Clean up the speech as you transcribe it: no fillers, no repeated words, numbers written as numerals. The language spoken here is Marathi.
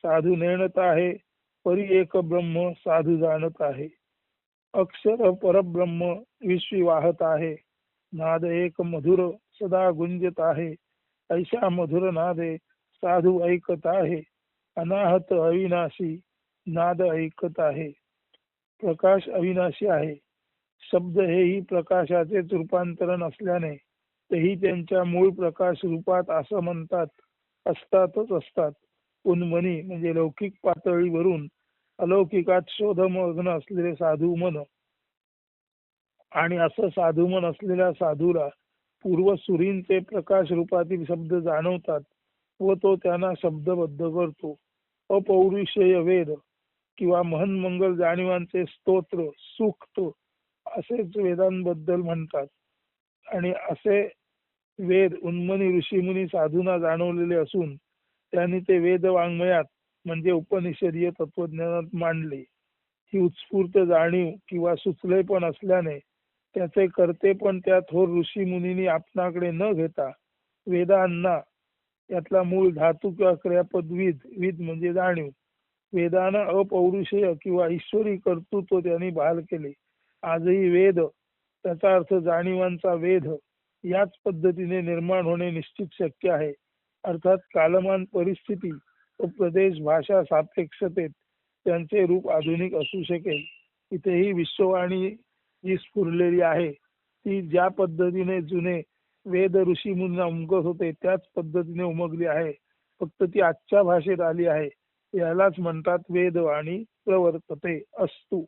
साधू नेणत आहे, परी एक ब्रह्म साधू जाणत आहे. अक्षर परब्रह्म विश्वी वाहत आहे, नाद एक मधुर सदा गुंजत आहे. ऐशा मधुर नादे साधू ऐकत आहे, अनाहत अविनाशी नाद ऐकत आहे. प्रकाश अविनाशी आहे. शब्द हेही प्रकाशाचेच रूपांतरण असल्याने तेही त्यांच्या मूळ प्रकाश रूपात असं म्हणतात असतातच असतात. उन्मनी म्हणजे लौकिक पातळीवरून अलौकिकात शोधमग्न असलेले साधू मन आणि असं साधू मन असलेल्या साधूला पूर्व सुरींचे प्रकाश रूपातील शब्द जाणवतात व तो त्यांना शब्दबद्ध करतो. अपौरुषेय वेद किंवा महन्मंगल जाणीवांचे स्तोत्र सूक्त असेच वेदांबद्दल म्हणतात. आणि असे वेद उन्मनी ऋषीमुनी साधूंना जाणवलेले असून त्यांनी ते वेद वाङ्मयात म्हणजे उपनिषदीय तत्वज्ञानात मांडले. ही उत्स्फूर्त जाणीव किंवा सुचलेपण असल्याने त्याचे करते पण त्या थोर ऋषीमुनींनी आपणाकडे न घेता वेदांना यातला मूळ धातू किंवा क्रियापद विद म्हणजे जाणीव वेदांना अपौरुषेय किंवा ईश्वरी कर्तृत्व त्यांनी बहाल केले. आजही वेद त्याचा अर्थ जाणीवांचा वेध याच पद्धतीने निर्माण होणे निश्चित शक्य आहे. अर्थात कालमान परिस्थिती व प्रदेश भाषा सापेक्षतेत त्यांचे रूप आधुनिक असू शकेल. इथेही विश्ववाणी जी स्फुरलेली आहे ती ज्या पद्धतीने जुने वेद ऋषी मुनींना उमगत होते त्याच पद्धतीने उमगली आहे. फक्त ती आजच्या भाषेत आली आहे. यालाच म्हणतात वेदवाणी प्रवर्तते. अस्तु.